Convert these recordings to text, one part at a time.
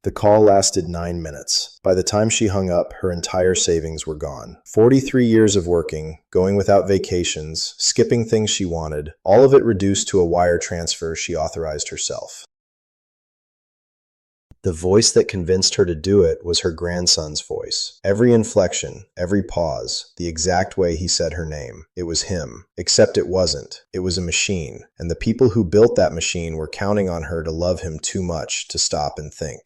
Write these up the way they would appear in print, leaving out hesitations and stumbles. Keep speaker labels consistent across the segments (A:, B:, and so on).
A: The call lasted 9 minutes. By the time she hung up, her entire savings were gone. 43 years of working, going without vacations, skipping things she wanted, all of it reduced to a wire transfer she authorized herself. The voice that convinced her to do it was her grandson's voice. Every inflection, every pause, the exact way he said her name. It was him. Except it wasn't. It was a machine. And the people who built that machine were counting on her to love him too much to stop and think.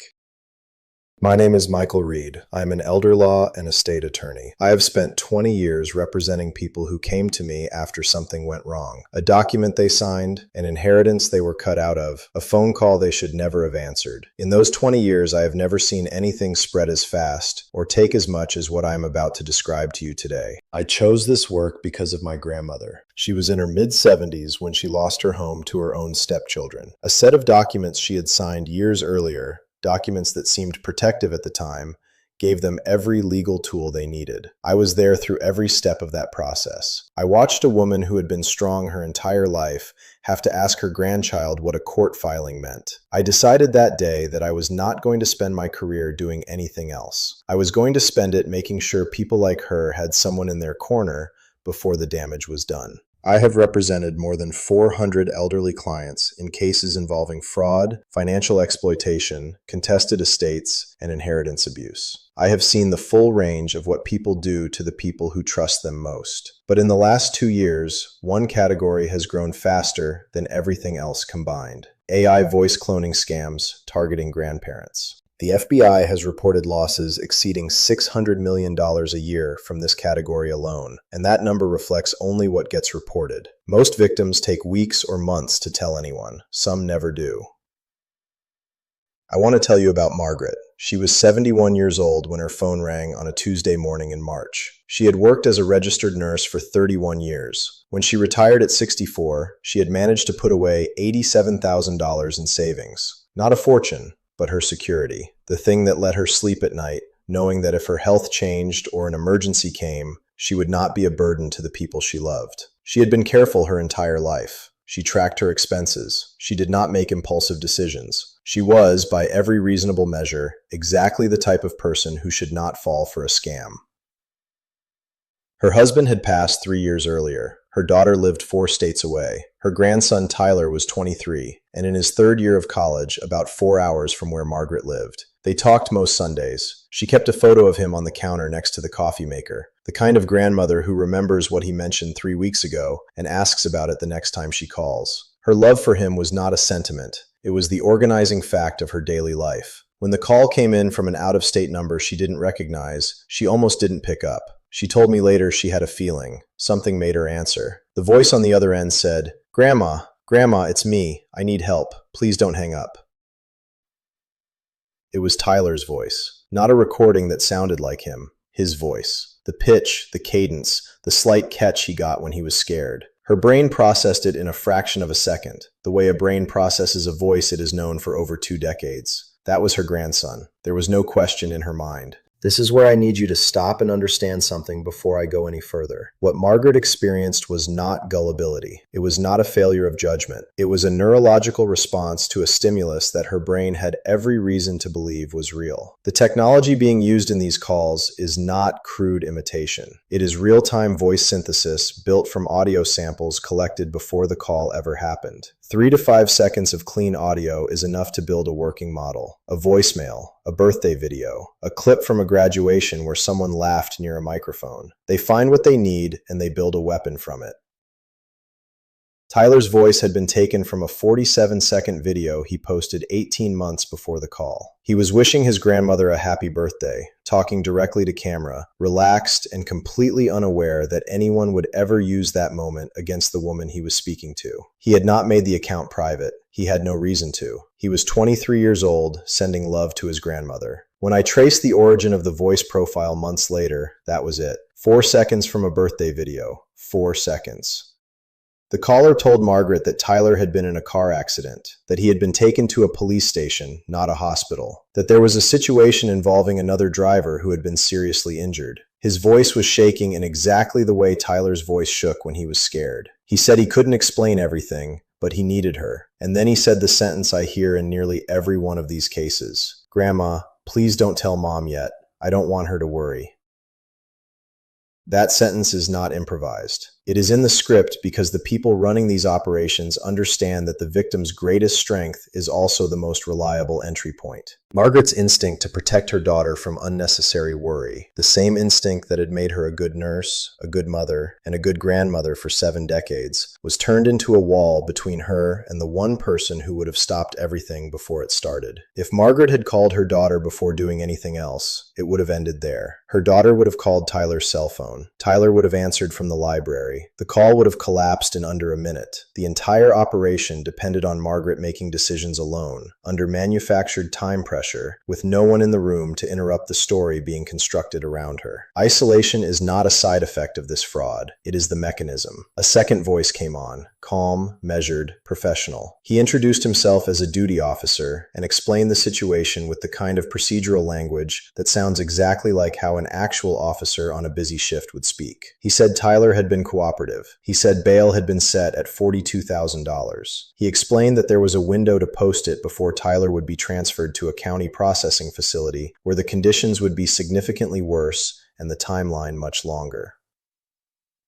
A: My name is Michael Reed. I am an elder law and estate attorney. I have spent 20 years representing people who came to me after something went wrong. A document they signed, an inheritance they were cut out of, a phone call they should never have answered. In those 20 years, I have never seen anything spread as fast or take as much as what I am about to describe to you today. I chose this work because of my grandmother. She was in her mid-70s when she lost her home to her own stepchildren. A set of documents she had signed years earlier, documents that seemed protective at the time, gave them every legal tool they needed. I was there through every step of that process. I watched a woman who had been strong her entire life have to ask her grandchild what a court filing meant. I decided that day that I was not going to spend my career doing anything else. I was going to spend it making sure people like her had someone in their corner before the damage was done. I have represented more than 400 elderly clients in cases involving fraud, financial exploitation, contested estates, and inheritance abuse. I have seen the full range of what people do to the people who trust them most. But in the last 2 years, one category has grown faster than everything else combined: AI voice cloning scams targeting grandparents. The FBI has reported losses exceeding $600 million a year from this category alone, and that number reflects only what gets reported. Most victims take weeks or months to tell anyone. Some never do. I want to tell you about Margaret. She was 71 years old when her phone rang on a Tuesday morning in March. She had worked as a registered nurse for 31 years. When she retired at 64, she had managed to put away $87,000 in savings. Not a fortune, but her security, the thing that let her sleep at night, knowing that if her health changed or an emergency came, she would not be a burden to the people she loved. She had been careful her entire life. She tracked her expenses. She did not make impulsive decisions. She was, by every reasonable measure, exactly the type of person who should not fall for a scam. Her husband had passed 3 years earlier. Her daughter lived 4 states away. Her grandson Tyler was 23, and in his 3rd year of college, about 4 hours from where Margaret lived. They talked most Sundays. She kept a photo of him on the counter next to the coffee maker, the kind of grandmother who remembers what he mentioned 3 weeks ago and asks about it the next time she calls. Her love for him was not a sentiment. It was the organizing fact of her daily life. When the call came in from an out-of-state number she didn't recognize, she almost didn't pick up. She told me later she had a feeling. Something made her answer. The voice on the other end said, "Grandma, it's me. I need help. Please don't hang up." It was Tyler's voice. Not a recording that sounded like him. His voice. The pitch, the cadence, the slight catch he got when he was scared. Her brain processed it in a fraction of a second, the way a brain processes a voice it has known for over 2 decades. That was her grandson. There was no question in her mind. This is where I need you to stop and understand something before I go any further. What Margaret experienced was not gullibility. It was not a failure of judgment. It was a neurological response to a stimulus that her brain had every reason to believe was real. The technology being used in these calls is not crude imitation. It is real-time voice synthesis built from audio samples collected before the call ever happened. 3 to 5 seconds of clean audio is enough to build a working model. A voicemail, a birthday video, a clip from a graduation where someone laughed near a microphone. They find what they need and they build a weapon from it. Tyler's voice had been taken from a 47-second video he posted 18 months before the call. He was wishing his grandmother a happy birthday, talking directly to camera, relaxed and completely unaware that anyone would ever use that moment against the woman he was speaking to. He had not made the account private. He had no reason to. He was 23 years old, sending love to his grandmother. When I traced the origin of the voice profile months later, that was it. 4 seconds from a birthday video. 4 seconds. The caller told Margaret that Tyler had been in a car accident, that he had been taken to a police station, not a hospital, that there was a situation involving another driver who had been seriously injured. His voice was shaking in exactly the way Tyler's voice shook when he was scared. He said he couldn't explain everything, but he needed her. And then he said the sentence I hear in nearly every one of these cases. "Grandma, please don't tell Mom yet. I don't want her to worry." That sentence is not improvised. It is in the script because the people running these operations understand that the victim's greatest strength is also the most reliable entry point. Margaret's instinct to protect her daughter from unnecessary worry, the same instinct that had made her a good nurse, a good mother, and a good grandmother for 7 decades, was turned into a wall between her and the one person who would have stopped everything before it started. If Margaret had called her daughter before doing anything else, it would have ended there. Her daughter would have called Tyler's cell phone. Tyler would have answered from the library. The call would have collapsed in under a minute. The entire operation depended on Margaret making decisions alone, under manufactured time pressure, with no one in the room to interrupt the story being constructed around her. Isolation is not a side effect of this fraud. It is the mechanism. A second voice came on, calm, measured, professional. He introduced himself as a duty officer and explained the situation with the kind of procedural language that sounds exactly like how an actual officer on a busy shift would speak. He said Tyler had been cooperative. He said bail had been set at $42,000. He explained that there was a window to post it before Tyler would be transferred to a county processing facility where the conditions would be significantly worse and the timeline much longer.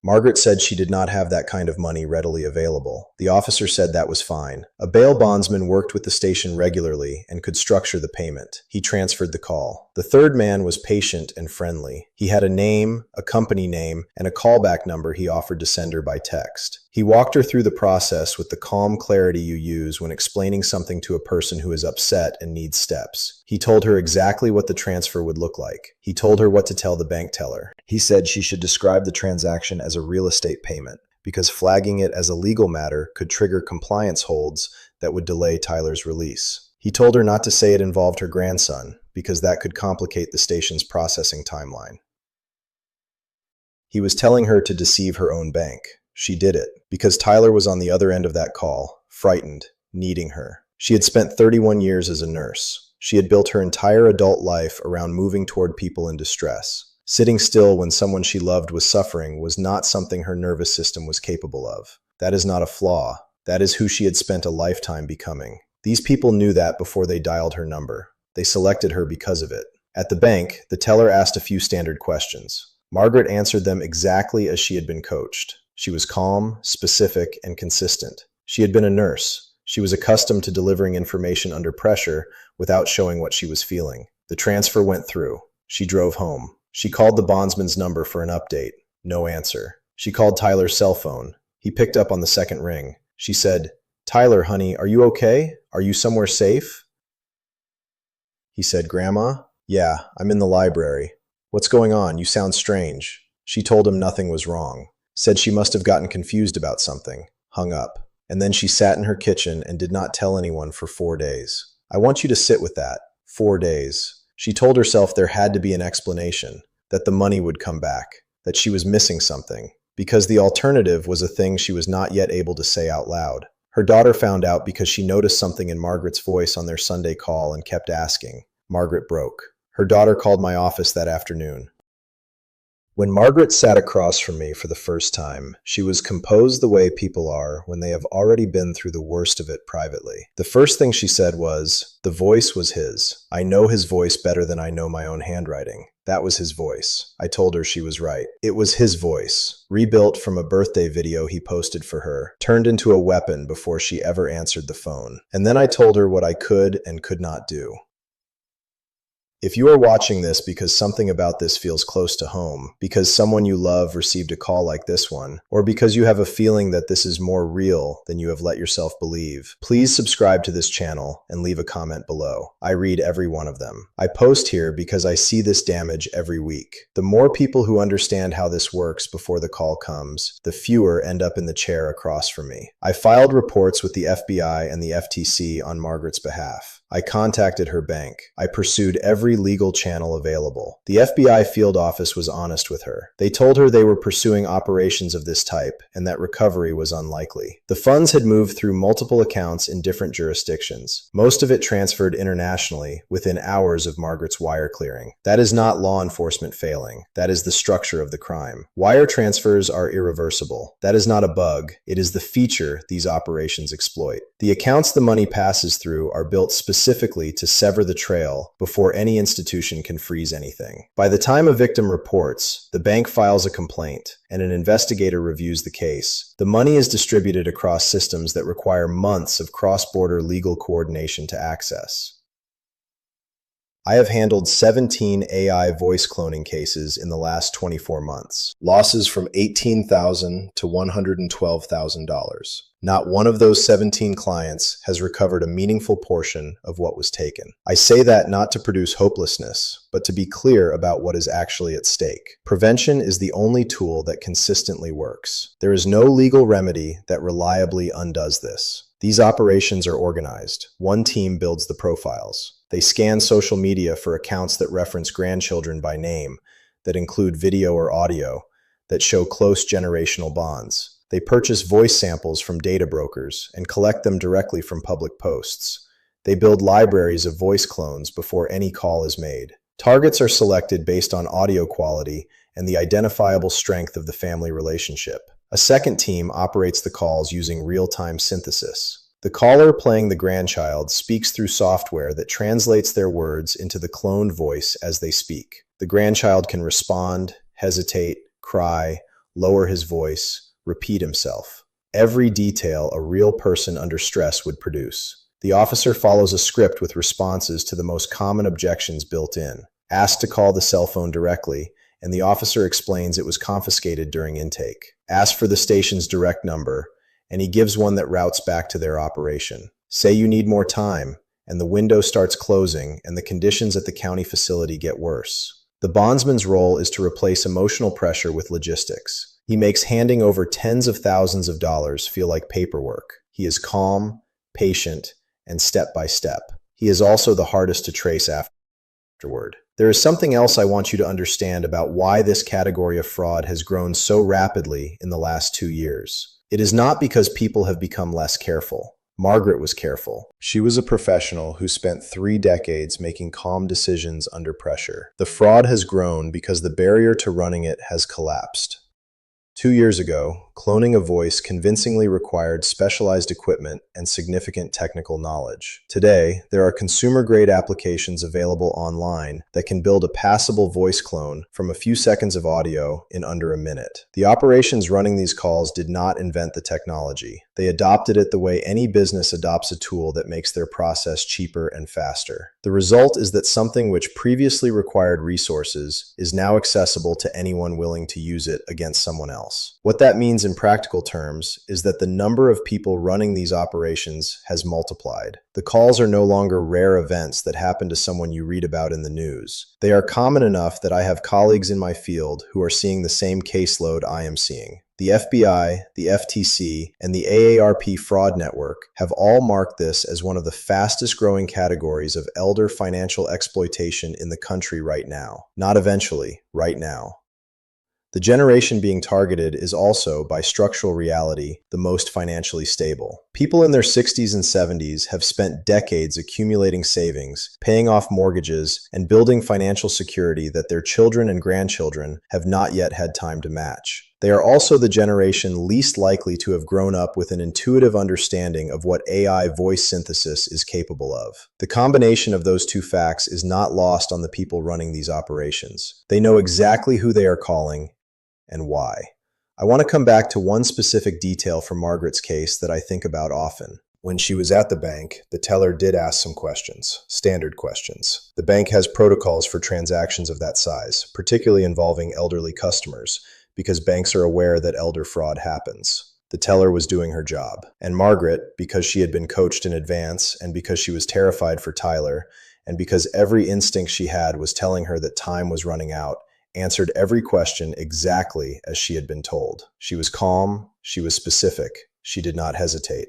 A: Margaret said she did not have that kind of money readily available. The officer said that was fine. A bail bondsman worked with the station regularly and could structure the payment. He transferred the call. The third man was patient and friendly. He had a name, a company name, and a callback number he offered to send her by text. He walked her through the process with the calm clarity you use when explaining something to a person who is upset and needs steps. He told her exactly what the transfer would look like. He told her what to tell the bank teller. He said she should describe the transaction as a real estate payment, because flagging it as a legal matter could trigger compliance holds that would delay Tyler's release. He told her not to say it involved her grandson, because that could complicate the station's processing timeline. He was telling her to deceive her own bank. She did it, because Tyler was on the other end of that call, frightened, needing her. She had spent 31 years as a nurse. She had built her entire adult life around moving toward people in distress. Sitting still when someone she loved was suffering was not something her nervous system was capable of. That is not a flaw. That is who she had spent a lifetime becoming. These people knew that before they dialed her number. They selected her because of it. At the bank, the teller asked a few standard questions. Margaret answered them exactly as she had been coached. She was calm, specific, and consistent. She had been a nurse. She was accustomed to delivering information under pressure without showing what she was feeling. The transfer went through. She drove home. She called the bondsman's number for an update. No answer. She called Tyler's cell phone. He picked up on the second ring. She said, "Tyler, honey, are you okay? Are you somewhere safe?" He said, "Grandma? Yeah, I'm in the library. What's going on? You sound strange." She told him nothing was wrong. Said she must have gotten confused about something. Hung up. And then she sat in her kitchen and did not tell anyone for 4 days. I want you to sit with that. 4 days. She told herself there had to be an explanation, that the money would come back, that she was missing something, because the alternative was a thing she was not yet able to say out loud. Her daughter found out because she noticed something in Margaret's voice on their Sunday call and kept asking. Margaret broke. Her daughter called my office that afternoon. When Margaret sat across from me for the first time, she was composed the way people are when they have already been through the worst of it privately. The first thing she said was, the voice was his. I know his voice better than I know my own handwriting. That was his voice. I told her she was right. It was his voice, rebuilt from a birthday video he posted for her, turned into a weapon before she ever answered the phone. And then I told her what I could and could not do. If you are watching this because something about this feels close to home, because someone you love received a call like this one, or because you have a feeling that this is more real than you have let yourself believe, please subscribe to this channel and leave a comment below. I read every one of them. I post here because I see this damage every week. The more people who understand how this works before the call comes, the fewer end up in the chair across from me. I filed reports with the FBI and the FTC on Margaret's behalf. I contacted her bank. I pursued every legal channel available. The FBI field office was honest with her. They told her they were pursuing operations of this type and that recovery was unlikely. The funds had moved through multiple accounts in different jurisdictions. Most of it transferred internationally within hours of Margaret's wire clearing. That is not law enforcement failing. That is the structure of the crime. Wire transfers are irreversible. That is not a bug. It is the feature these operations exploit. The accounts the money passes through are built specifically specifically to sever the trail before any institution can freeze anything. By the time a victim reports, the bank files a complaint, and an investigator reviews the case. The money is distributed across systems that require months of cross-border legal coordination to access. I have handled 17 AI voice cloning cases in the last 24 months. Losses from $18,000 to $112,000. Not one of those 17 clients has recovered a meaningful portion of what was taken. I say that not to produce hopelessness, but to be clear about what is actually at stake. Prevention is the only tool that consistently works. There is no legal remedy that reliably undoes this. These operations are organized. One team builds the profiles. They scan social media for accounts that reference grandchildren by name, that include video or audio, that show close generational bonds. They purchase voice samples from data brokers and collect them directly from public posts. They build libraries of voice clones before any call is made. Targets are selected based on audio quality and the identifiable strength of the family relationship. A second team operates the calls using real-time synthesis. The caller playing the grandchild speaks through software that translates their words into the cloned voice as they speak. The grandchild can respond, hesitate, cry, lower his voice, repeat himself. Every detail a real person under stress would produce. The officer follows a script with responses to the most common objections built in. Asked to call the cell phone directly, and the officer explains it was confiscated during intake. Asked for the station's direct number, and he gives one that routes back to their operation. Say you need more time, and the window starts closing and the conditions at the county facility get worse. The bondsman's role is to replace emotional pressure with logistics. He makes handing over tens of thousands of dollars feel like paperwork. He is calm, patient, and step by step. He is also the hardest to trace afterward. There is something else I want you to understand about why this category of fraud has grown so rapidly in the last 2 years. It is not because people have become less careful. Margaret was careful. She was a professional who spent 3 decades making calm decisions under pressure. The fraud has grown because the barrier to running it has collapsed. 2 years ago, cloning a voice convincingly required specialized equipment and significant technical knowledge. Today, there are consumer-grade applications available online that can build a passable voice clone from a few seconds of audio in under a minute. The operations running these calls did not invent the technology. They adopted it the way any business adopts a tool that makes their process cheaper and faster. The result is that something which previously required resources is now accessible to anyone willing to use it against someone else. What that means in practical terms is that the number of people running these operations has multiplied. The calls are no longer rare events that happen to someone you read about in the news. They are common enough that I have colleagues in my field who are seeing the same caseload I am seeing. The FBI, the FTC, and the AARP fraud network have all marked this as one of the fastest growing categories of elder financial exploitation in the country right now. Not eventually, right now. The generation being targeted is also, by structural reality, the most financially stable. People in their 60s and 70s have spent decades accumulating savings, paying off mortgages, and building financial security that their children and grandchildren have not yet had time to match. They are also the generation least likely to have grown up with an intuitive understanding of what AI voice synthesis is capable of. The combination of those two facts is not lost on the people running these operations. They know exactly who they are calling and why. I want to come back to one specific detail from Margaret's case that I think about often. When she was at the bank, the teller did ask some questions, standard questions. The bank has protocols for transactions of that size, particularly involving elderly customers, because banks are aware that elder fraud happens. The teller was doing her job. And Margaret, because she had been coached in advance, and because she was terrified for Tyler, and because every instinct she had was telling her that time was running out, answered every question exactly as she had been told. She was calm, she was specific, she did not hesitate.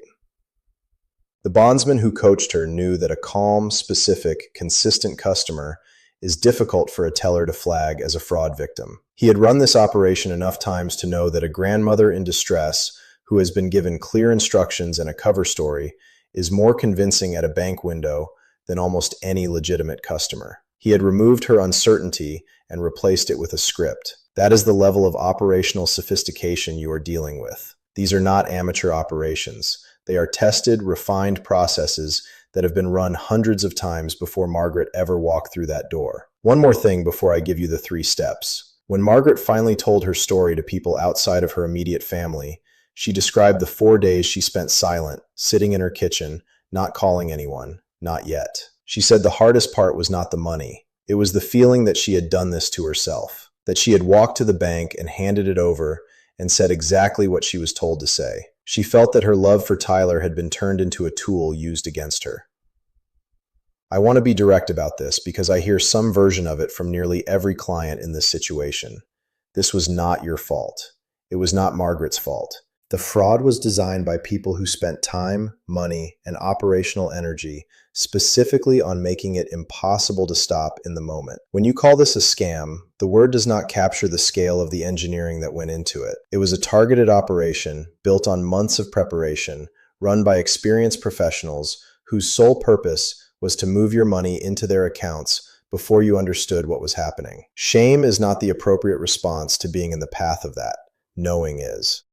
A: The bondsman who coached her knew that a calm, specific, consistent customer is difficult for a teller to flag as a fraud victim. He had run this operation enough times to know that a grandmother in distress who has been given clear instructions and a cover story is more convincing at a bank window than almost any legitimate customer. He had removed her uncertainty and replaced it with a script. That is the level of operational sophistication you are dealing with. These are not amateur operations. They are tested, refined processes that have been run hundreds of times before Margaret ever walked through that door. One more thing before I give you the 3 steps. When Margaret finally told her story to people outside of her immediate family, she described the 4 days she spent silent, sitting in her kitchen, not calling anyone, not yet. She said the hardest part was not the money. It was the feeling that she had done this to herself, that she had walked to the bank and handed it over and said exactly what she was told to say. She felt that her love for Tyler had been turned into a tool used against her. I want to be direct about this because I hear some version of it from nearly every client in this situation. This was not your fault. It was not Margaret's fault. The fraud was designed by people who spent time, money, and operational energy specifically on making it impossible to stop in the moment. When you call this a scam, the word does not capture the scale of the engineering that went into it. It was a targeted operation built on months of preparation, run by experienced professionals whose sole purpose was to move your money into their accounts before you understood what was happening. Shame is not the appropriate response to being in the path of that. Knowing is.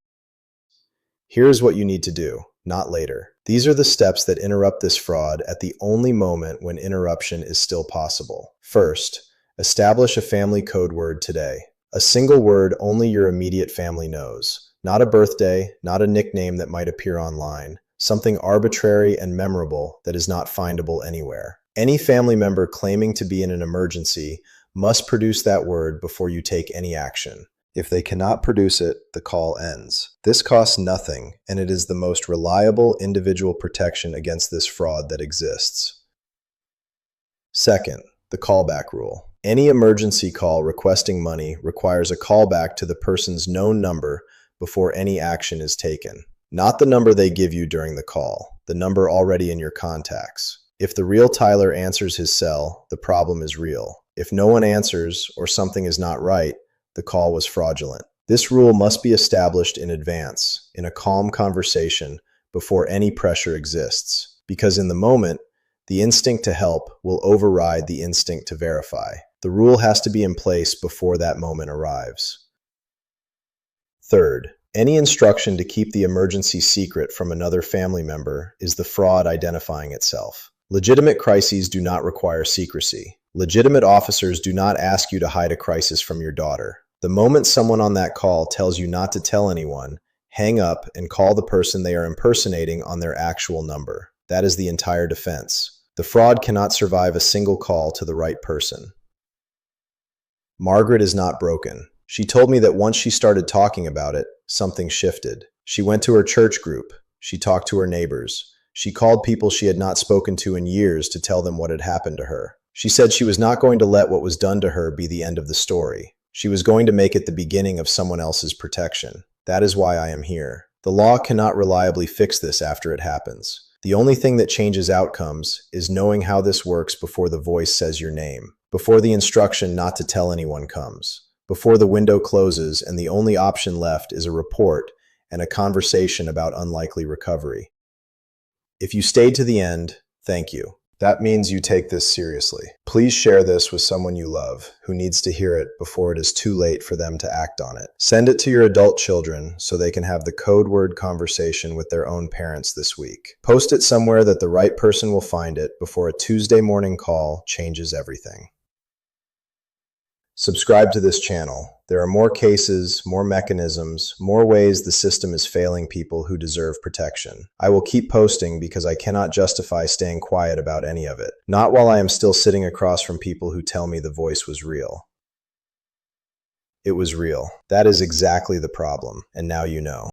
A: Here's what you need to do, not later. These are the steps that interrupt this fraud at the only moment when interruption is still possible. First, establish a family code word today. A single word only your immediate family knows. Not a birthday, not a nickname that might appear online. Something arbitrary and memorable that is not findable anywhere. Any family member claiming to be in an emergency must produce that word before you take any action. If they cannot produce it, the call ends. This costs nothing, and it is the most reliable individual protection against this fraud that exists. Second, the callback rule. Any emergency call requesting money requires a callback to the person's known number before any action is taken. Not the number they give you during the call, the number already in your contacts. If the real Tyler answers his cell, the problem is real. If no one answers or something is not right, the call was fraudulent. This rule must be established in advance, in a calm conversation, before any pressure exists. Because in the moment, the instinct to help will override the instinct to verify. The rule has to be in place before that moment arrives. Third, any instruction to keep the emergency secret from another family member is the fraud identifying itself. Legitimate crises do not require secrecy. Legitimate officers do not ask you to hide a crisis from your daughter. The moment someone on that call tells you not to tell anyone, hang up and call the person they are impersonating on their actual number. That is the entire defense. The fraud cannot survive a single call to the right person. Margaret is not broken. She told me that once she started talking about it, something shifted. She went to her church group. She talked to her neighbors. She called people she had not spoken to in years to tell them what had happened to her. She said she was not going to let what was done to her be the end of the story. She was going to make it the beginning of someone else's protection. That is why I am here. The law cannot reliably fix this after it happens. The only thing that changes outcomes is knowing how this works before the voice says your name, before the instruction not to tell anyone comes, before the window closes and the only option left is a report and a conversation about unlikely recovery. If you stayed to the end, thank you. That means you take this seriously. Please share this with someone you love who needs to hear it before it is too late for them to act on it. Send it to your adult children so they can have the code word conversation with their own parents this week. Post it somewhere that the right person will find it before a Tuesday morning call changes everything. Subscribe to this channel. There are more cases, more mechanisms, more ways the system is failing people who deserve protection. I will keep posting because I cannot justify staying quiet about any of it. Not while I am still sitting across from people who tell me the voice was real. It was real. That is exactly the problem, and now you know.